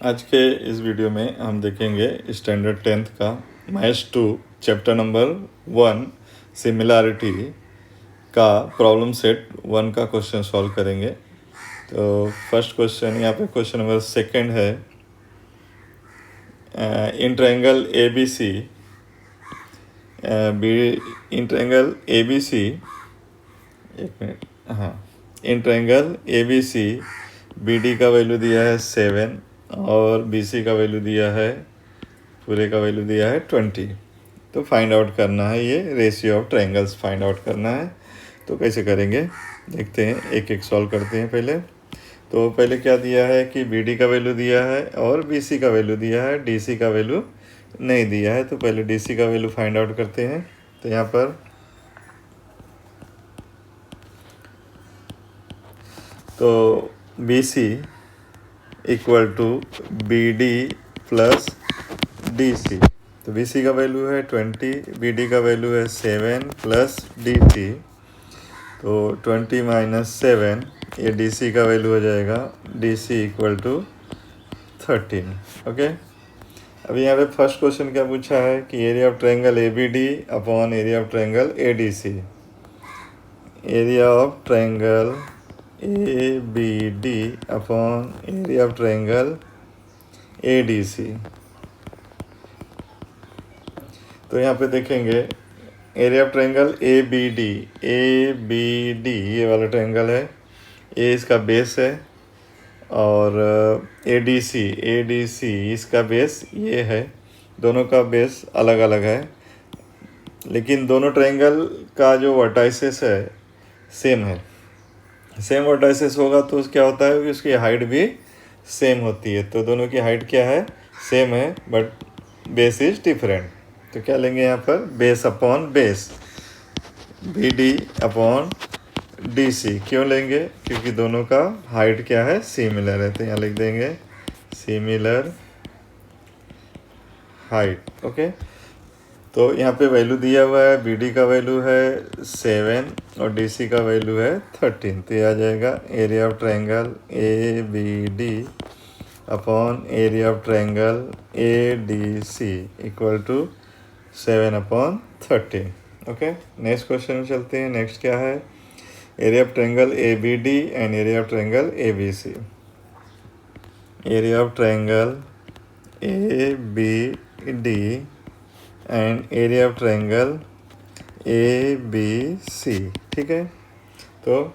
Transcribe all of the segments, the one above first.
आज के इस वीडियो में हम देखेंगे स्टैंडर्ड 10th का मैथ्स 2 चैप्टर नंबर 1 सिमिलैरिटी का प्रॉब्लम सेट 1 का क्वेश्चन सॉल्व करेंगे। तो फर्स्ट क्वेश्चन यहाँ पे क्वेश्चन नंबर सेकंड है, in triangle A B C in triangle A B C in triangle A B C B D का value दिया है 7 और बी सी का वैल्यू दिया है, पूरे का वैल्यू दिया है 20। तो फाइंड आउट करना है, ये ratio of triangles find out करना है। तो कैसे करेंगे देखते हैं, एक एक सॉल्व करते हैं। पहले क्या दिया है कि बी डी का वैल्यू दिया है और बी सी का वैल्यू दिया है, डी सी का वैल्यू नहीं दिया है। तो पहले डी सी का वैल्यू फाइंड आउट करते हैं। तो यहाँ पर तो B C equal to B D plus D C. तो बी सी का वैल्यू है 20, बी डी का वैल्यू है 7 प्लस डी सी। तो 20 माइनस 7, ये डी सी का वैल्यू हो जाएगा D C equal to 13। Okay, अभी यहाँ पे फर्स्ट क्वेश्चन क्या पूछा है कि area of triangle A B D upon area of triangle A D C. Area of triangle A B D upon area of triangle A D C. तो यहाँ पे देखेंगे area of triangle A B D, ये वाला triangle है, ए इसका base है, और ए डी सी इसका बेस ये है। दोनों का बेस अलग अलग है, लेकिन दोनों ट्रायंगल का जो वर्टाइसेस है सेम है। सेम वर्टाइसेस होगा तो क्या होता है कि उसकी हाइट भी सेम होती है। तो दोनों की हाइट क्या है, सेम है, बट बेस इज डिफरेंट। तो क्या लेंगे यहाँ पर, base upon base, B D upon D C. क्यों लेंगे, क्योंकि दोनों का हाइट क्या है, सिमिलर है। तो यहाँ लिख देंगे सिमिलर हाइट। ओके, तो यहाँ पे वैल्यू दिया हुआ है, बी डी का वैल्यू है 7 और डी सी का वैल्यू है 13। तो ये आ जाएगा area of triangle A B D upon area of triangle A D C equal to 7 upon 13। Okay, next question में चलते हैं। नेक्स्ट क्या है, area of triangle A B D and area of triangle A B C. Area of triangle A B D and area of triangle A B C. ठीक है, तो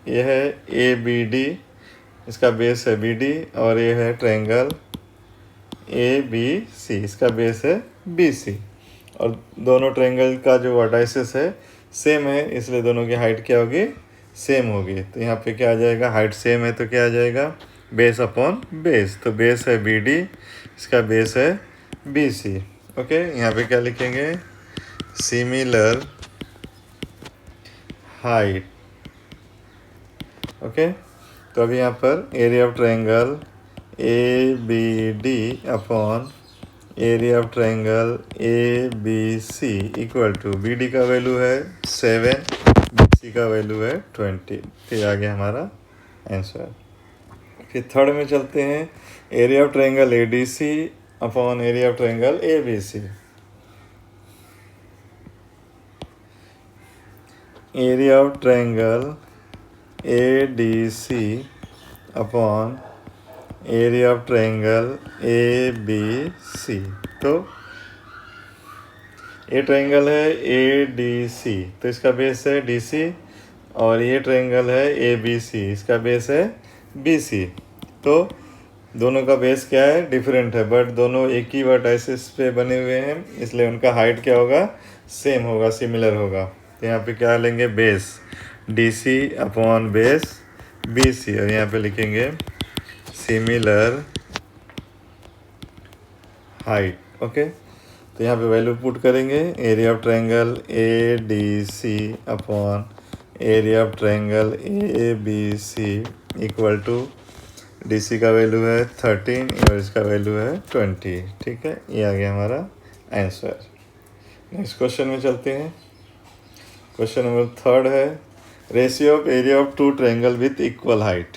ये है ए बी डी, इसका बेस है बी डी, और ये है ट्रायंगल ए बी सी, इसका बेस है बी सी। और दोनों ट्रायंगल का जो वर्टाइसेस है सेम है, इसलिए दोनों की हाइट क्या होगी, सेम होगी। तो यहाँ पे क्या आ जाएगा, हाइट सेम है तो क्या आ जाएगा, बेस अपॉन बेस। तो बेस है बी डी, इसका बेस है बी सी। ओके, यहाँ पे क्या लिखेंगे, सिमिलर हाइट। ओके, तो अभी यहाँ पर area of triangle A B D upon area of triangle A B C equal to, B D का वैल्यू है 7, बी सी का वैल्यू है 20। फिर आ गया हमारा आंसर। फिर थर्ड में चलते हैं, area of triangle A D C upon area of triangle A B C. Area of triangle A D C upon area of triangle A B C. तो ये ट्रायंगल है ए डी सी, तो इसका base है D C, और ये triangle है ए बी सी, इसका बेस है बी सी। तो दोनों का बेस क्या है, डिफरेंट है, बट दोनों एक ही वर्टाइसिस पे बने हुए हैं, इसलिए उनका हाइट क्या होगा, सेम होगा, सिमिलर होगा। तो यहाँ पे क्या लेंगे, base D C upon base B C, और यहाँ पे लिखेंगे सिमिलर हाइट। ओके, तो यहाँ पे वैल्यू पुट करेंगे, area of triangle A D C upon area of triangle A B C equal to, D C का वैल्यू है 13 और इसका वैल्यू है 20। ठीक है, ये आ गया हमारा आंसर। नेक्स्ट क्वेश्चन में चलते हैं। क्वेश्चन नंबर थर्ड है, ratio of area of two triangle with equal height.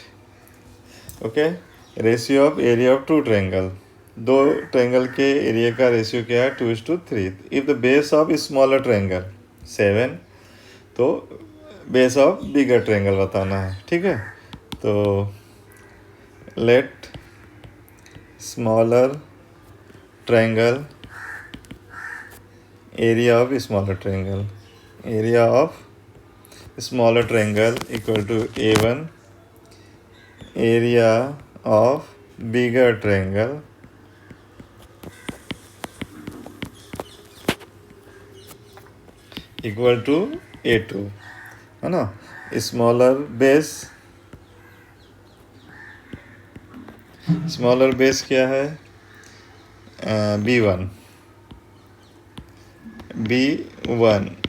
Okay, ratio of area of two triangle, दो ट्रायंगल के एरिया का रेशियो क्या है, 2:3। If the base of smaller triangle 7, तो बेस ऑफ बिगर ट्रायंगल बताना है, ठीक है। तो let smaller triangle area of smaller triangle, area of smaller triangle equal to A1 area of bigger triangle equal to A2, है ना। Smaller base क्या है, B1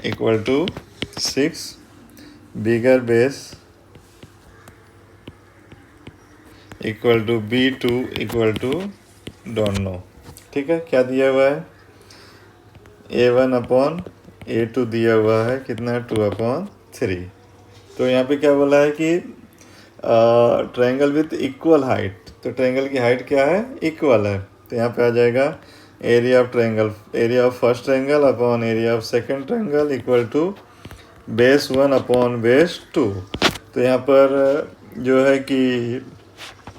equal to 6, bigger base equal to B2 equal to don't know, ठीक है। क्या दिया हुआ है, A1 अपॉन A2 दिया हुआ है, कितना है, 2/3। तो यहाँ पे क्या बोला है कि ट्रायंगल विथ इक्वल हाइट, तो ट्रायंगल की हाइट क्या है, इक्वल है। तो यहाँ पे आ जाएगा area of triangle, area of first triangle upon area of second triangle equal to base 1 अपॉन बेस 2। तो यहाँ पर जो है कि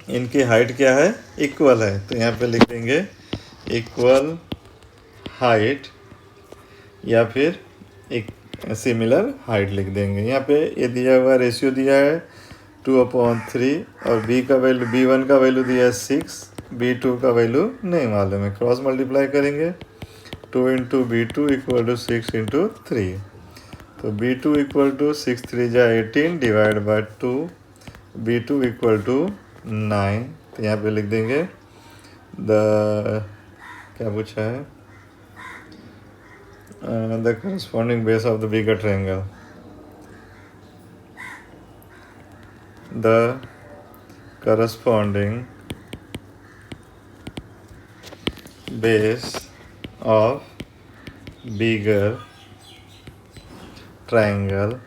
इनकी हाइट क्या है, इक्वल है। तो यहाँ पे लिख देंगे इक्वल हाइट या फिर एक सिमिलर हाइट लिख देंगे। यहाँ पे ये दिया हुआ रेशियो दिया है 2/3 और B1 का वैल्यू दिया है 6, B2 का वैल्यू नहीं मालूम है, क्रॉस मल्टीप्लाई करेंगे 2 into B2 equal to 6 into 3। तो B2 इक्वल टू 6 3 जा 18 divide by 2, B2 equal to 9। तो यहाँ पे लिख देंगे क्या पूछा है, the corresponding base of the bigger triangle, the corresponding base of bigger triangle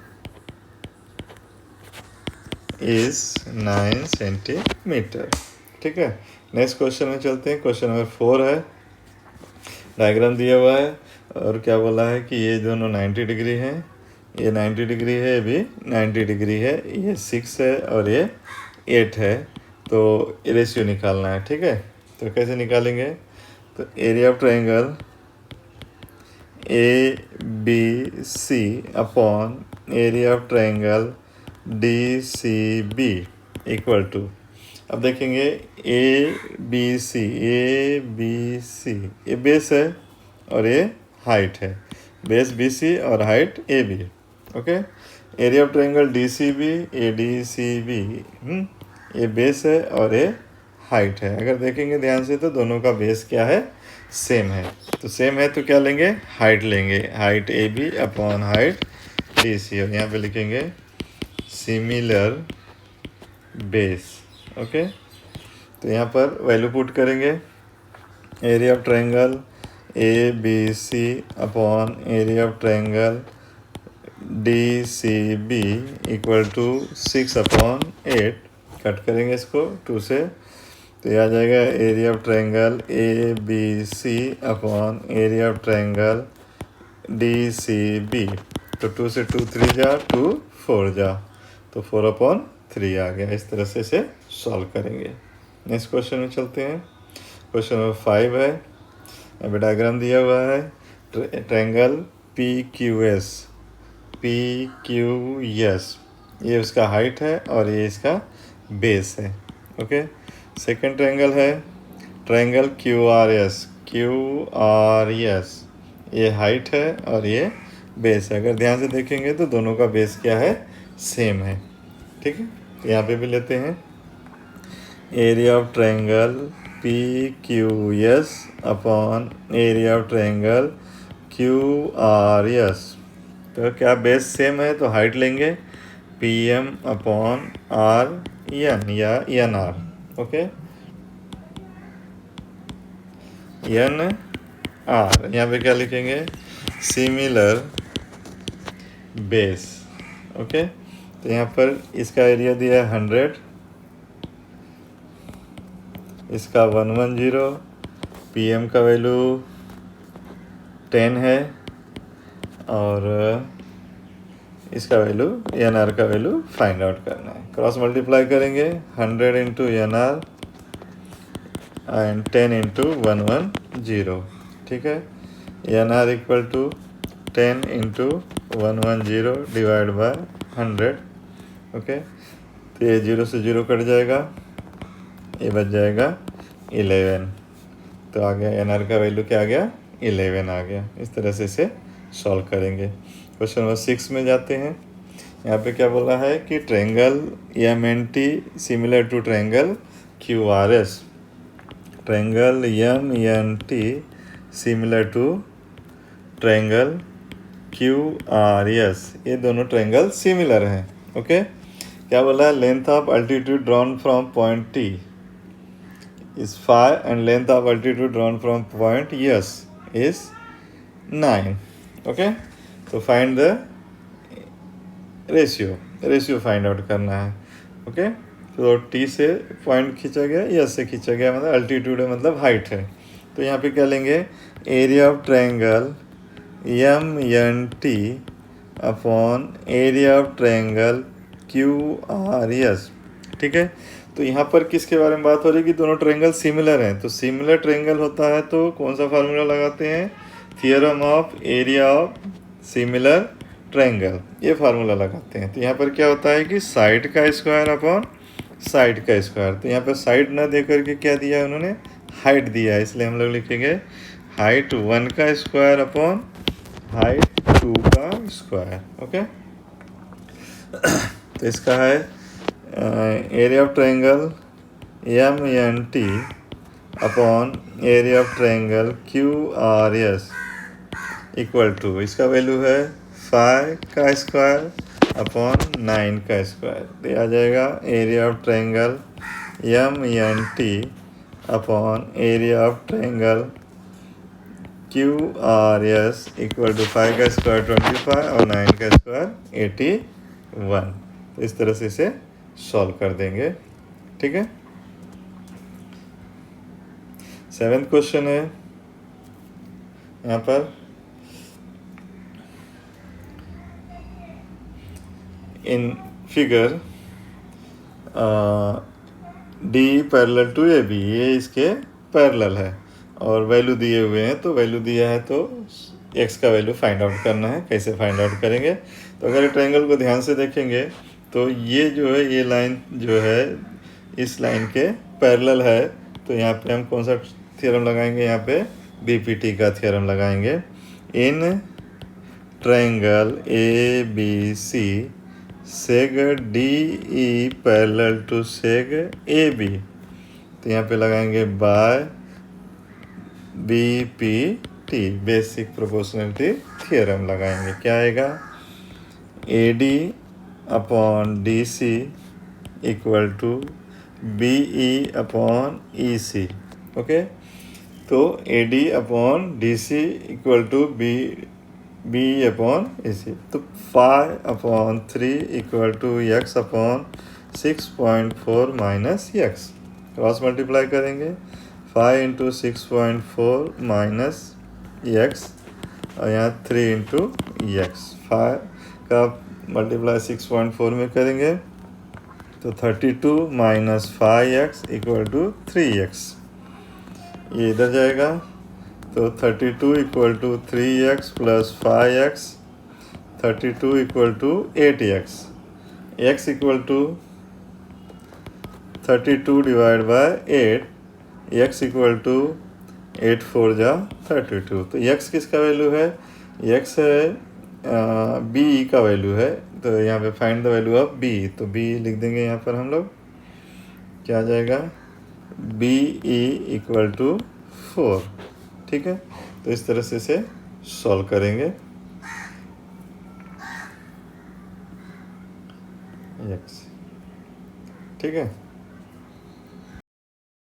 is 9 centimetre, ठीक है। नेक्स्ट क्वेश्चन में चलते हैं। क्वेश्चन नंबर 4 है, डायग्राम दिया हुआ है और क्या बोला है कि ये दोनों 90 डिग्री हैं, ये 90 डिग्री है, ये भी 90 डिग्री है, ये 6 है और ये 8 है। तो रेशियो निकालना है, ठीक है। तो कैसे निकालेंगे, तो area of triangle ABC upon area of triangle DCB equal to, अब देखेंगे ABC ये बेस है और ये हाइट है, बेस BC और height AB, okay. Area of triangle DCB ADCB, ये बेस है और ये हाइट है। अगर देखेंगे ध्यान से तो दोनों का बेस क्या है, सेम है। तो सेम है तो क्या लेंगे, हाइट लेंगे, height AB upon height DC, और यहाँ पे लिखेंगे सिमिलर बेस, ओके। तो यहाँ पर वैल्यू पुट करेंगे, area of triangle ABC upon area of triangle DCB equal to 6/8, cut करेंगे इसको 2 से, तो ये आ जाएगा area of triangle ABC upon area of triangle DCB। तो 2 से 2 3 जा, 2 4 जा, तो 4/3 आ गया। इस तरह से इसे सॉल्व करेंगे। नेक्स्ट क्वेश्चन में चलते हैं। क्वेश्चन नंबर 5 है, अभी डायग्राम दिया हुआ है, ट्रायंगल PQS, ये उसका हाइट है और ये इसका बेस है, ओके। सेकंड ट्रायंगल है ट्रायंगल QRS, ये हाइट है और ये बेस है। अगर ध्यान से देखेंगे तो दोनों का बेस क्या है, सेम है, ठीक है। तो यहाँ पे भी लेते हैं area of triangle PQS upon area of triangle QRS। तो क्या बेस सेम है तो हाइट लेंगे PM अपॉन RN या NR, ओके, NR। यहाँ पे क्या लिखेंगे, सिमिलर बेस, ओके। तो यहाँ पर इसका एरिया दिया है 100 इसका 110, PM का वैल्यू 10 है और इसका वैल्यू NR का वैल्यू फाइंड आउट करना है। क्रॉस मल्टीप्लाई करेंगे 100 इंटू NR एंड 10 इंटू 110, ठीक है। NR equal to 10 into 110 divide by 100, okay. तो ये 0 से 0 कट जाएगा, ये बच जाएगा 11। तो आ गया NR का वैल्यू क्या आ गया, 11 आ गया। इस तरह से इसे सॉल्व करेंगे। क्वेश्चन नंबर 6 में जाते हैं। यहाँ पे क्या बोला है कि triangle MNT similar to triangle QRS। Triangle MNT similar to triangle QRS, ये दोनों ट्रायंगल सिमिलर हैं, ओके। क्या बोला है, length of altitude drawn from point T is 5 and length of altitude drawn from point S is 9, okay। तो find the ratio find out करना है, okay. तो T से पॉइंट खींचा गया, S से खींचा गया, मतलब अल्टीट्यूड है, मतलब हाइट है। तो यहाँ पे क्या लेंगे, area of triangle MNT upon area of triangle QRS, ठीक है। तो यहाँ पर किसके बारे में बात हो रही है कि दोनों ट्रायंगल सिमिलर हैं। तो सिमिलर ट्रायंगल होता है तो कौन सा फार्मूला लगाते हैं, theorem of area of similar triangle, ये फार्मूला लगाते हैं। तो यहाँ पर क्या होता है कि साइड का स्क्वायर अपॉन साइड का स्क्वायर। तो यहाँ पर साइड ना दे करके क्या दिया है उन्होंने, हाइट दिया है, इसलिए हम लोग लिखेंगे हाइट 1 का स्क्वायर अपॉन हाइट 2 का स्क्वायर, ओके। तो इसका है area of triangle MNT upon area of triangle QRS equal to, इसका वैल्यू है 5 का स्क्वायर अपॉन 9 का स्क्वायर। तो आ जाएगा area of triangle MNT upon area of triangle QRS equal to 5 का स्क्वायर 25 और 9 का स्क्वायर 81। तो इस तरह से इसे सॉल्व कर देंगे, ठीक है। 7th क्वेश्चन है यहाँ पर, in figure D parallel to AB, ये इसके पैरेलल है और वैल्यू दिए हुए हैं। तो वैल्यू दिया है तो x का वैल्यू फाइंड आउट करना है। कैसे फाइंड आउट करेंगे, तो अगर ट्रायंगल को ध्यान से देखेंगे तो ये जो है, ये लाइन जो है इस लाइन के पैरेलल है। तो यहाँ पे हम कौन सा थ्योरम लगाएंगे, यहाँ पे BPT का थ्योरम लगाएंगे। In triangle ABC seg DE parallel to seg AB, तो यहाँ पे लगाएंगे by BPT, basic proportionality theorem लगाएंगे। क्या आएगा, AD upon DC equal to BE upon EC, ओके। तो AD upon DC equal to BE upon EC। तो 5 upon 3 equal to x upon 6.4 minus x। Cross multiply करेंगे 5 इंटू 6.4 माइनस x और यहाँ 3 into x। 5 का मल्टीप्लाई 6.4 में करेंगे तो 32 minus 5x equal to 3x, ये इधर जाएगा। तो 32 equal to 3x plus 5x, 32 equal to 8x, x equal to 32 divide by 8, x equal to 8 4 जा 32। तो x किसका वैल्यू है, x है BE का वैल्यू है। तो यहाँ पे find the value of B, तो B लिख देंगे यहाँ पर हम लोग। क्या आ जाएगा, BE इक्वल टू 4, ठीक है। तो इस तरह से इसे सॉल्व करेंगे। x, ठीक है।